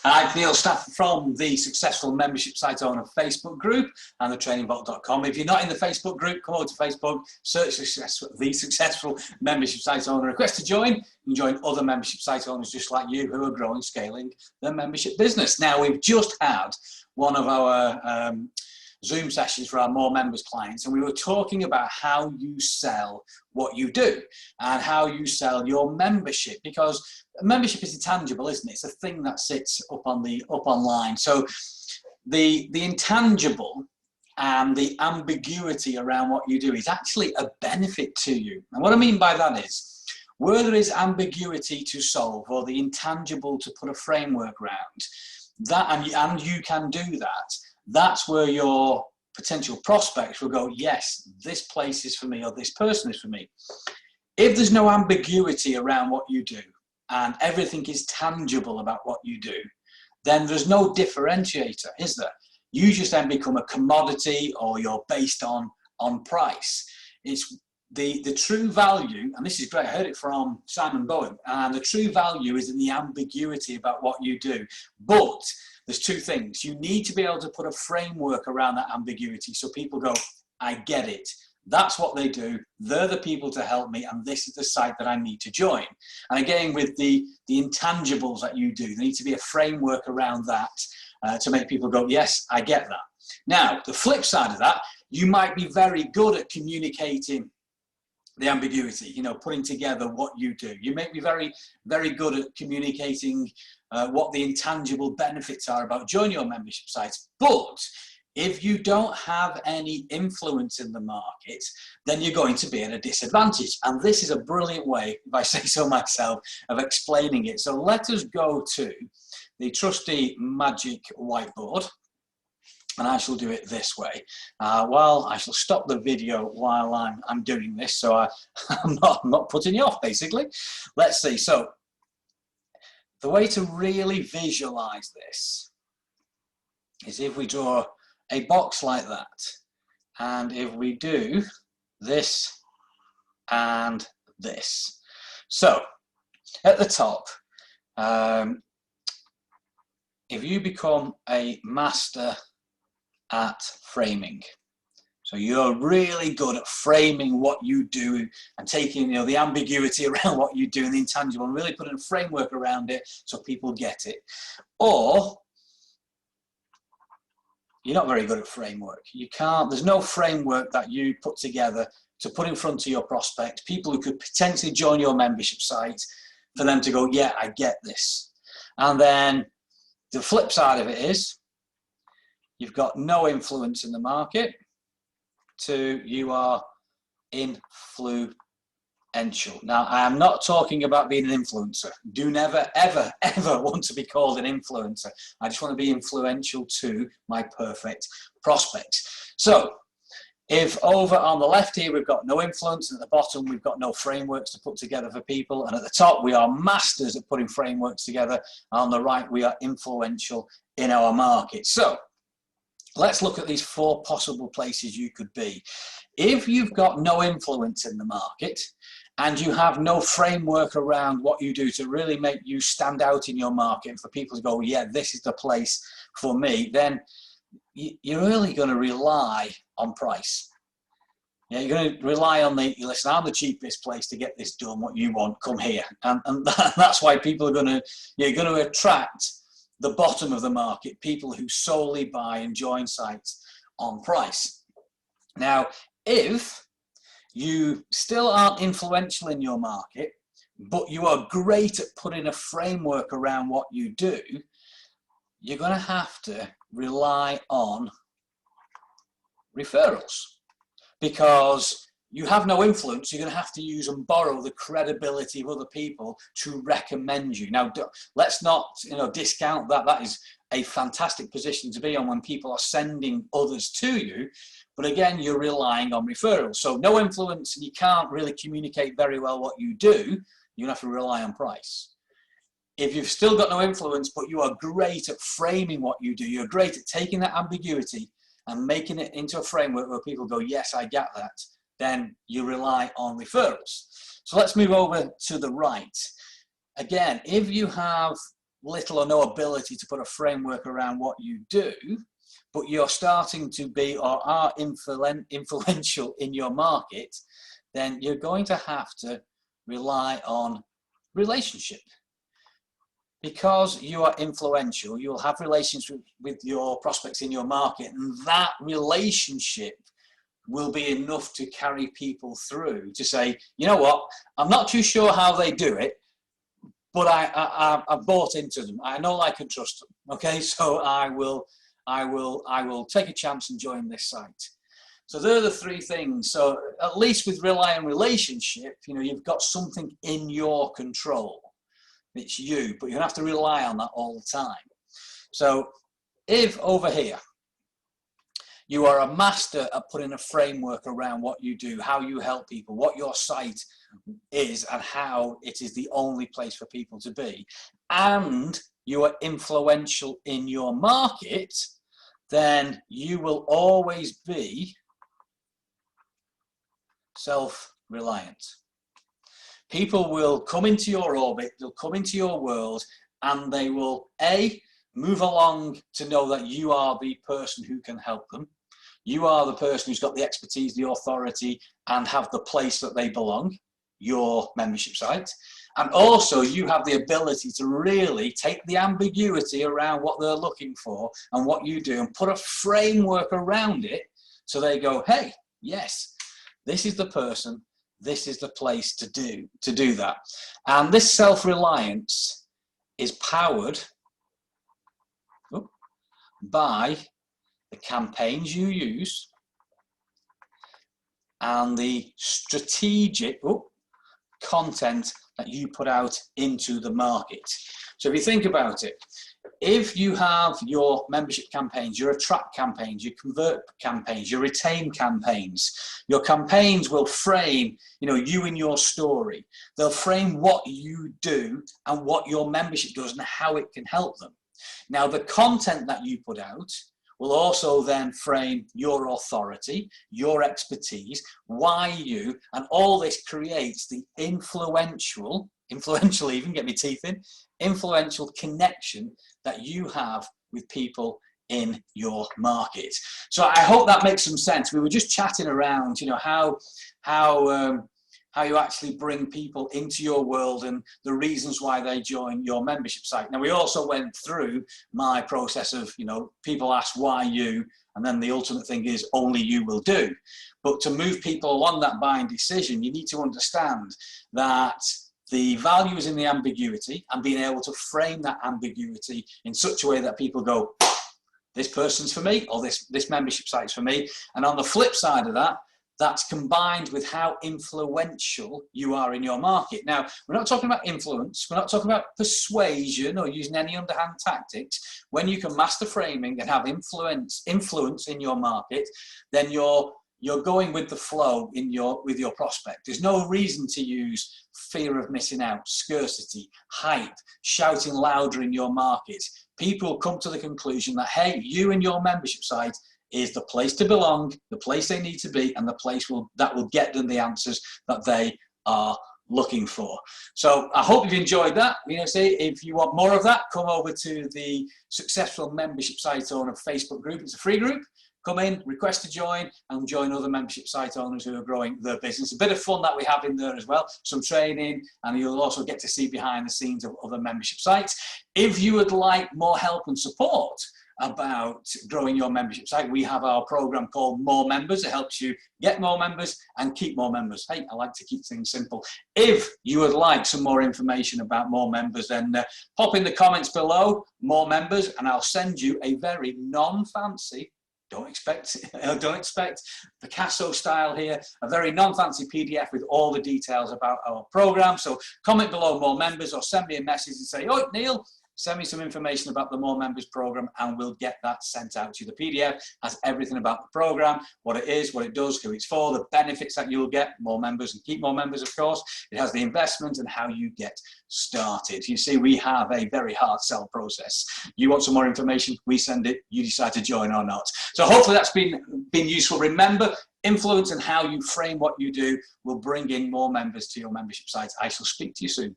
Hi, Neil Stafford from the Successful Membership Site Owner Facebook group and the trainingvault.com. If you're not in the Facebook group, come over to Facebook, search the Successful Membership Site Owner. Request to join. You can join other membership site owners just like you who are growing, scaling their membership business. Now, we've just had one of our Zoom sessions for our More Members clients, and we were talking about how you sell what you do and how you sell your membership, because membership is intangible, isn't it? It's a thing that sits up online. So the intangible and the ambiguity around what you do is actually a benefit to you. And what I mean by that is, where there is ambiguity to solve or the intangible to put a framework around that, and you can do that, that's where your potential prospects will go, yes, this place is for me, or this person is for me. If there's no ambiguity around what you do and everything is tangible about what you do, then there's no differentiator, is there? You just then become a commodity, or you're based on price. It's the true value, and this is great, I heard it from Simon Bowen, and the true value is in the ambiguity about what you do. But there's two things. You need to be able to put a framework around that ambiguity so people go, I get it. That's what they do. They're the people to help me, and this is the site that I need to join. And again, with the intangibles that you do, there needs to be a framework around that to make people go, yes, I get that. Now, the flip side of that, you might be very good at communicating the ambiguity, putting together what you do. You may be very, very good at communicating what the intangible benefits are about joining your membership sites. But if you don't have any influence in the market, then you're going to be at a disadvantage. And this is a brilliant way, if I say so myself, of explaining it. So let us go to the trusty magic whiteboard. And I shall do it this way. I shall stop the video while I'm doing this, so I'm not putting you off, basically. Let's see. So the way to really visualize this is if we draw a box like that, and if we do this and this. So at the top, if you become a master at framing, so you're really good at framing what you do and taking the ambiguity around what you do and the intangible and really putting a framework around it so people get it. Or you're not very good at framework. There's no framework that you put together to put in front of your prospects, people who could potentially join your membership site, for them to go, yeah, I get this. And then the flip side of it is, you've got no influence in the market, to you are influential. Now, I am not talking about being an influencer. Do never, ever, ever want to be called an influencer. I just want to be influential to my perfect prospects. So, if over on the left here we've got no influence, and at the bottom we've got no frameworks to put together for people, and at the top we are masters at putting frameworks together, and on the right we are influential in our market. So, let's look at these 4 possible places you could be. If you've got no influence in the market and you have no framework around what you do to really make you stand out in your market and for people to go, yeah, this is the place for me, then you're really going to rely on price. Yeah, you're going to rely on listen, I'm the cheapest place to get this done, what you want, come here. And that's why people are you're going to attract the bottom of the market, people who solely buy and join sites on price. Now, if you still aren't influential in your market, but you are great at putting a framework around what you do, you're going to have to rely on referrals, because you have no influence. You're going to have to use and borrow the credibility of other people to recommend you. Now, let's not discount that. That is a fantastic position to be on when people are sending others to you. But again, you're relying on referrals. So no influence, and you can't really communicate very well what you do. You have to rely on price. If you've still got no influence, but you are great at framing what you do, you're great at taking that ambiguity and making it into a framework where people go, yes, I get that, then you rely on referrals. So let's move over to the right. Again, if you have little or no ability to put a framework around what you do, but you're starting to be or are influential in your market, then you're going to have to rely on relationship. Because you are influential, you'll have relations with your prospects in your market, and that relationship will be enough to carry people through to say, you know what, I'm not too sure how they do it, but I bought into them. I know, like, and trust them. Okay, so I will take a chance and join this site. So there are the three things. So at least with rely on relationship, you know, you've got something in your control. It's you, but you have to rely on that all the time. So if over here, you are a master at putting a framework around what you do, how you help people, what your site is, and how it is the only place for people to be, and you are influential in your market, then you will always be self-reliant. People will come into your orbit, they'll come into your world, and they will, A, move along to know that you are the person who can help them. You are the person who's got the expertise, the authority, and have the place that they belong, your membership site. And also you have the ability to really take the ambiguity around what they're looking for and what you do and put a framework around it so they go, hey, yes, this is the person, this is the place to do that. And this self-reliance is powered by the campaigns you use and the strategic content that you put out into the market. So if you think about it, if you have your membership campaigns, your attract campaigns, your convert campaigns, your retain campaigns, your campaigns will frame, you know, you and your story. They'll frame what you do and what your membership does and how it can help them. Now, the content that you put out will also then frame your authority, your expertise, why you, and all this creates the influential even, get my teeth in, influential connection that you have with people in your market. So I hope that makes some sense. We were just chatting around, you know, how you actually bring people into your world and the reasons why they join your membership site. Now, we also went through my process of, you know, people ask why you, and then the ultimate thing is only you will do. But to move people along that buying decision, you need to understand that the value is in the ambiguity and being able to frame that ambiguity in such a way that people go, this person's for me, or this membership site's for me. And on the flip side of that, that's combined with how influential you are in your market. Now, we're not talking about influence, we're not talking about persuasion or using any underhand tactics. When you can master framing and have influence in your market, then you're going with the flow with your prospect. There's no reason to use fear of missing out, scarcity, hype, shouting louder in your market. People come to the conclusion that, hey, you and your membership site is the place to belong, the place they need to be, and the place that will get them the answers that they are looking for. So I hope you've enjoyed that. You know, say if you want more of that, come over to the Successful Membership Site Owner Facebook group. It's a free group. Come in, request to join, and join other membership site owners who are growing their business. A bit of fun that we have in there as well, some training, and you'll also get to see behind the scenes of other membership sites. If you would like more help and support about growing your membership site, we have our program called More Members. It helps you get more members and keep more members. Hey, I like to keep things simple. If you would like some more information about More Members, then pop in the comments below, More Members, and I'll send you a very non-fancy, don't expect Picasso style here, a very non-fancy PDF with all the details about our program. So comment below More Members or send me a message and say, oh, Neil, send me some information about the More Members program, and we'll get that sent out to you. The PDF has everything about the program, what it is, what it does, who it's for, the benefits that you'll get, more members and keep more members, of course. It has the investment and how you get started. You see, we have a very hard sell process. You want some more information, we send it, you decide to join or not. So hopefully that's been useful. Remember, influence and how you frame what you do will bring in more members to your membership site. I shall speak to you soon.